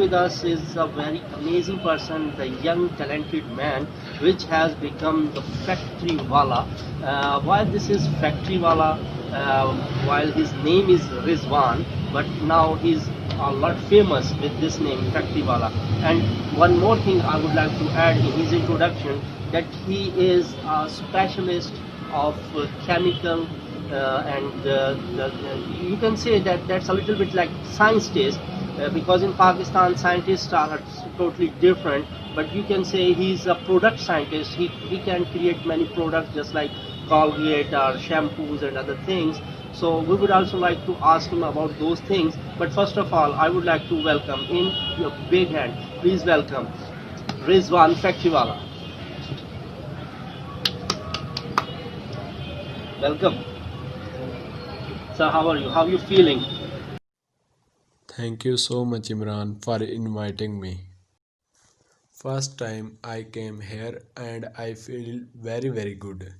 with us is a very amazing person, the young talented man, which has become the factory wala. Why this is factory wala? While his name is Rizwan, but now he's a lot famous with this name, factory wala. And one more thing I would like to add in his introduction, that he is a specialist of chemical and you can say that that's a little bit like science test, because in Pakistan scientists are totally different, but you can say he's a product scientist. He can create many products just like Colgate or shampoos and other things. So we would also like to ask him about those things, but first of all I would like to welcome in your big hand, please welcome Rizwan Factorywala. Welcome. So how are you? How are you feeling? Thank you so much, Imran, for inviting me. First time I came here and I feel very good.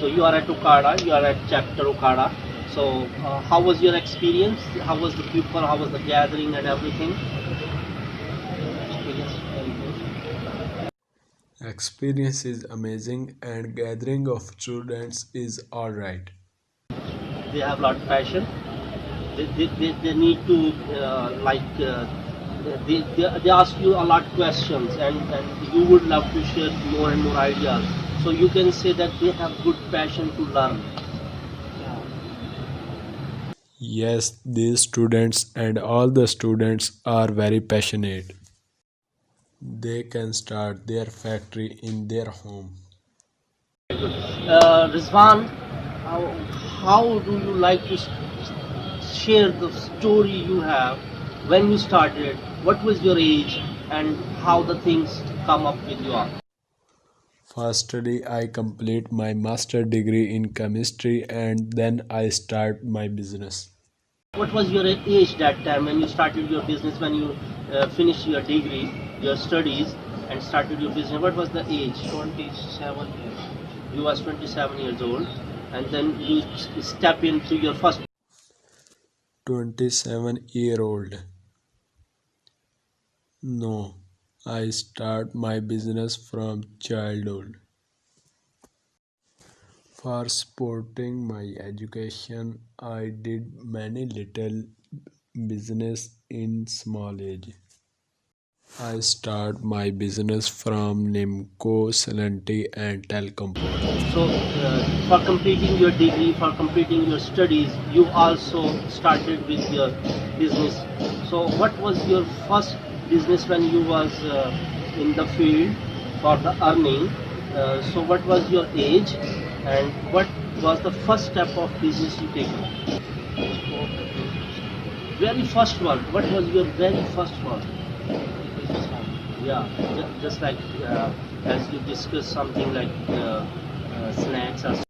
So you are at Okada, you are at Chapter Okada. So how was your experience? How was the people? How was the gathering and everything? Experience very good. Experience is amazing and gathering of students is alright. They have a lot of passion. They need to they ask you a lot of questions, and you would love to share more and more ideas. So you can say that they have good passion to learn. Yes, these students and all the students are very passionate. They can start their factory in their home. Rizwan, how do you like to share the story you have when you started? What was your age and how the things come up with you all? Firstly, I complete my master degree in chemistry and then I start my business. What was your age that time when you started your business, when you finished your degree, your studies, and started your business? What was the age? 27 years. You was 27 years old, and then you step into your first. 27-year-old. No, I start my business from childhood. For supporting my education, I did many little business in small age. I start my business from Nimco, Salanti and Telecom products. So, for completing your degree, for completing your studies, you also started with your business. So, what was your first business when you was in the field for the earning? So, what was your age, and what was the first step of business you take? Very first one. What was your very first one? Yeah, just like as you discussed something like snacks or.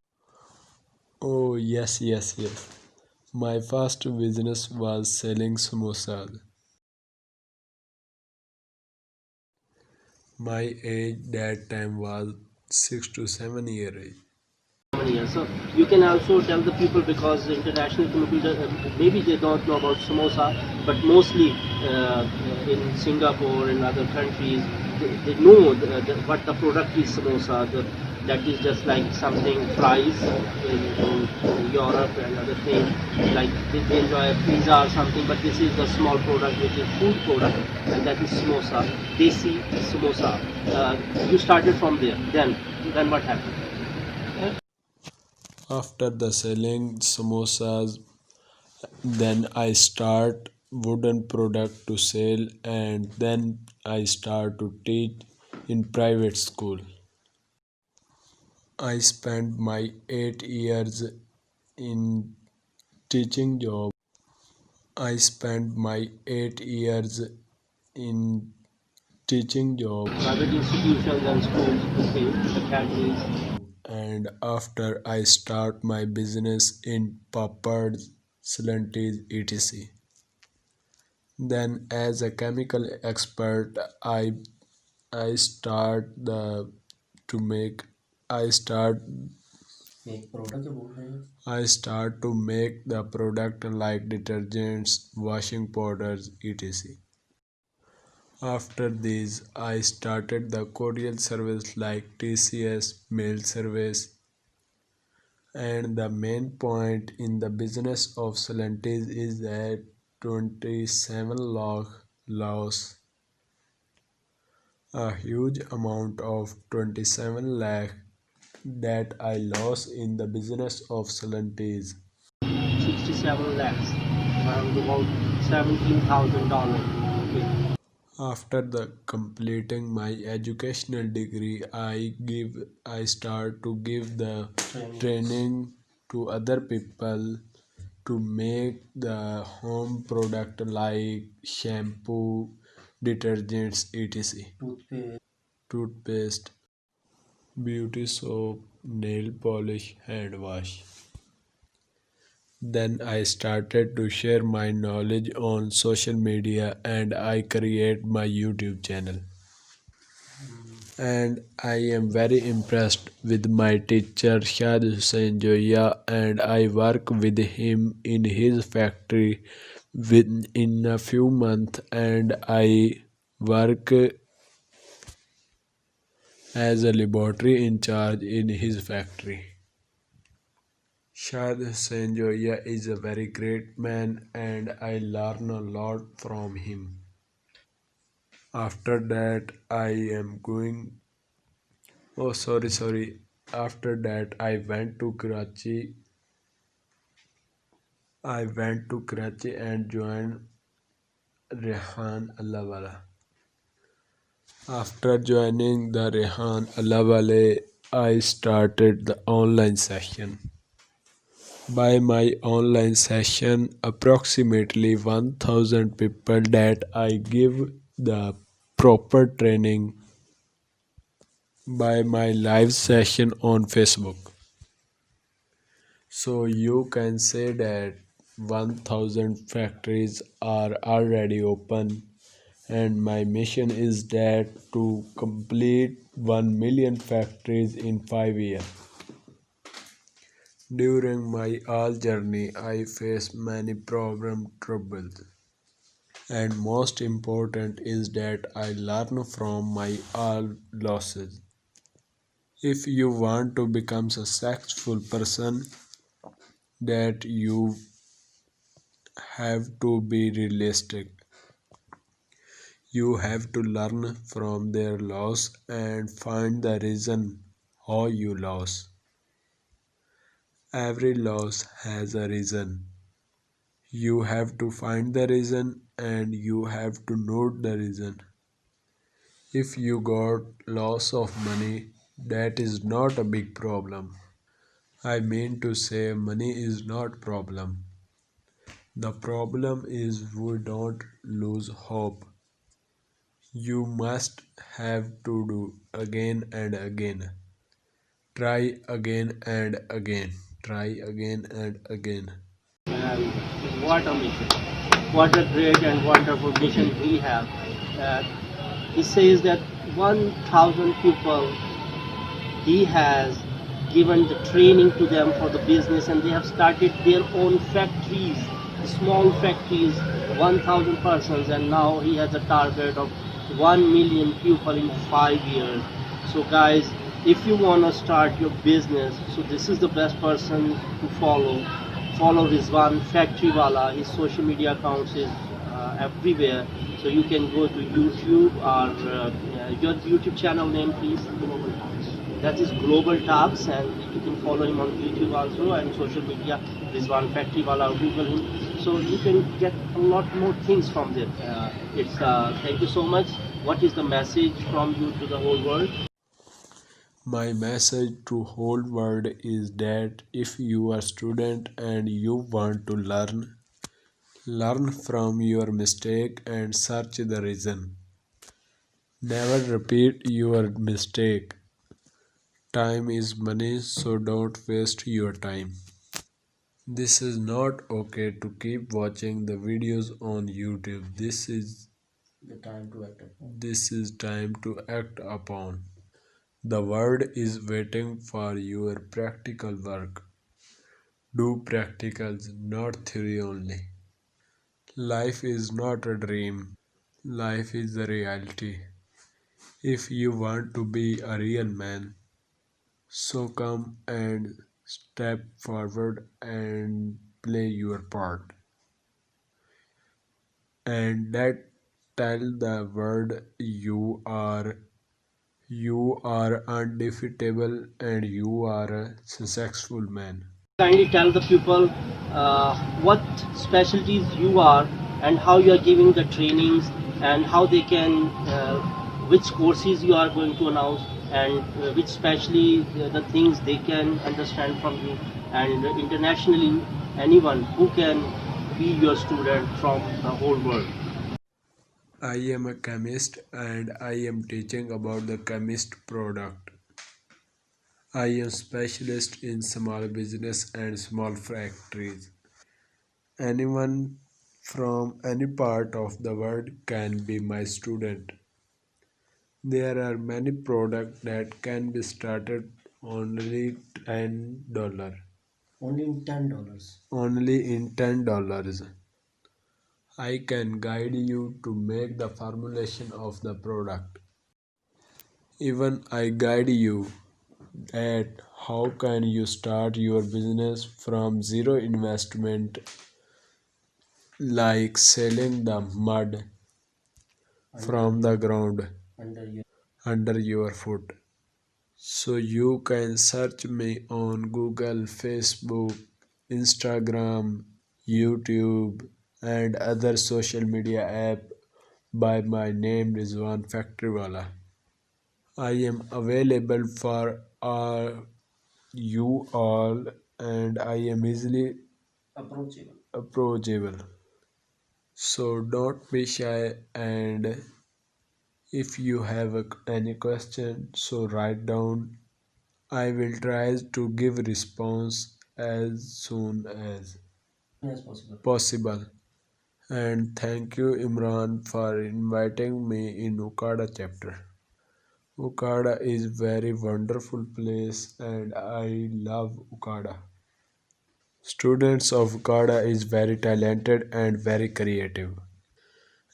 Oh yes. My first business was selling samosas. My age that time was 6 to 7 year age. Years. So you can also tell the people, because the international community maybe they don't know about samosa, but mostly in Singapore and other countries they know what the product is samosa. That is just like something fries in Europe and other things. Like they enjoy a pizza or something, but this is the small product which is food product, and that is samosa. Desi samosa. You started from there. Then what happened? After the selling samosas, then I start wooden product to sell and then I start to teach in private school. I spent my 8 years in teaching job. I spent my 8 years in teaching job Private institutions and schools, okay, academies. and after I start my business in papads, slanties, etc. Then as a chemical expert I start the to make I start I start to make the product like detergents, washing powders, etc. After this, I started the courier service like TCS, mail service, and the main point in the business of Solantis is that 27 lakh loss, a huge amount of 27 lakh that I lost in the business of Solantis. 67 lakhs, around about $17,000. Okay. After the completing my educational degree, I start to give the training to other people to make the home product like shampoo, detergents, etc. Toothpaste, beauty soap, nail polish, hand wash. Then I started to share my knowledge on social media and I create my YouTube channel. And I am very impressed with my teacher Shahid Hussain Joiya, and I work with him in his factory within a few months, and I work as a laboratory in charge in his factory. Shahid Hussain Joiya is a very great man and I learn a lot from him. After that I am going Oh, sorry. After that, I went to Karachi and joined Rehan Allahwala. After joining the Rehan Allahwale, I started the online session. By my online session, approximately 1000 people that I give the proper training by my live session on Facebook. So you can say that 1000 factories are already open and my mission is that to complete 1 million factories in 5 years. During my all journey I faced many problem troubles and most important is that I learn from my all losses. If you want to become a successful person that you have to be realistic. You have to learn from their loss and find the reason how you lost. Every loss has a reason. You have to find the reason and you have to note the reason. If you got loss of money, that is not a big problem. I mean to say money is not problem. The problem is we don't lose hope. You must have to do again and again. Try again and again. Try again and again. And what a mission! What a great and wonderful mission we have. Uh, he says that 1,000 people he has given the training to them for the business and they have started their own factories, small factories, 1,000 persons, and now he has a target of 1 million people in 5 years. So guys, if you want to start your business, so this is the best person to follow Rizwan Factorywala. His social media accounts is everywhere, so you can go to YouTube or your YouTube channel name please. That is Global Talks, and you can follow him on YouTube also and social media. Rizwan Factorywala, Google him, so you can get a lot more things from there. It's Thank you so much. What is the message from you to the whole world? My message to whole world is that if you are student and you want to learn from your mistake and search the reason. Never repeat your mistake. Time is money, so don't waste your time. This is not okay to keep watching the videos on YouTube. This is time to act upon. The world is waiting for your practical work. Do practicals, not theory only. Life is not a dream. Life is the reality. If you want to be a real man, so come and step forward and play your part. And that tell the world you are undefeatable and you are a successful man. Kindly tell the people what specialties you are and how you are giving the trainings and how they can, which courses you are going to announce and which specially the things they can understand from you, and internationally anyone who can be your student from the whole world. I am a chemist and I am teaching about the chemist product. I am specialist in small business and small factories. Anyone from any part of the world can be my student. There are many products that can be started only $10. Only in $10. I can guide you to make the formulation of the product. Even I guide you at how can you start your business from zero investment, like selling the mud from the ground under your foot. So you can search me on Google, Facebook, Instagram, YouTube, and other social media app by my name Rizwan ImpactWala. I am available for all you all and I am easily approachable. So don't be shy, and if you have any question, so write down. I will try to give response as soon as possible. And thank you Imran for inviting me in Ukada chapter. Ukada is very wonderful place and I love Ukada. Students of Ukada is very talented and very creative.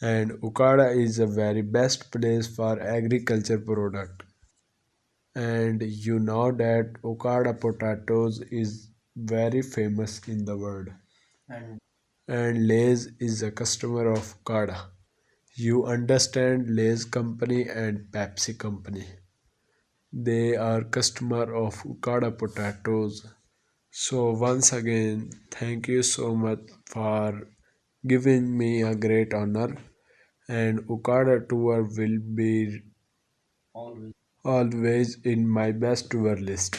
And Ukada is a very best place for agriculture product. And you know that Okada potatoes is very famous in the world. And Lay's is a customer of Okada. You understand Lay's company and Pepsi company. They are customer of Okada potatoes. So once again, thank you so much for giving me a great honor. And Okada tour will be always in my best tour list.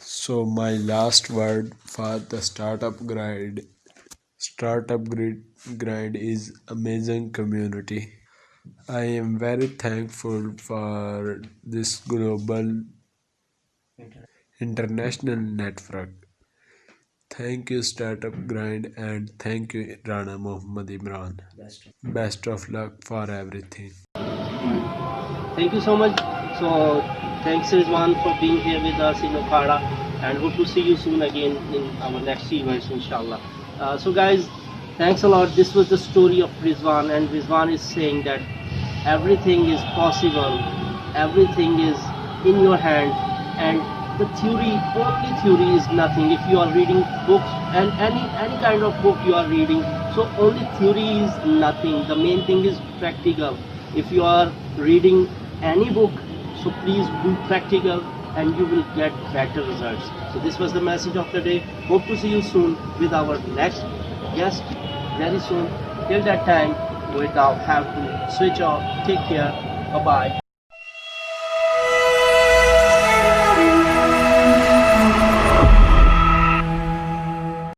So my last word for the startup grind is amazing community. I am very thankful for this global international network. Thank you Startup Grind and thank you Rana Muhammad Imran. Best of luck for everything. Thank you so much. So thanks Rizwan for being here with us in Okada, and hope to see you soon again in our next events, inshallah. So guys, thanks a lot. This was the story of Rizwan, and Rizwan is saying that everything is possible, everything is in your hand, and the theory, only theory is nothing. If you are reading books and any kind of book you are reading, so only theory is nothing. The main thing is practical. If you are reading any book, so please do practical and you will get better results. So this was the message of the day. Hope to see you soon with our next guest very soon. Till that time, we now have to switch off. Take care. Bye bye.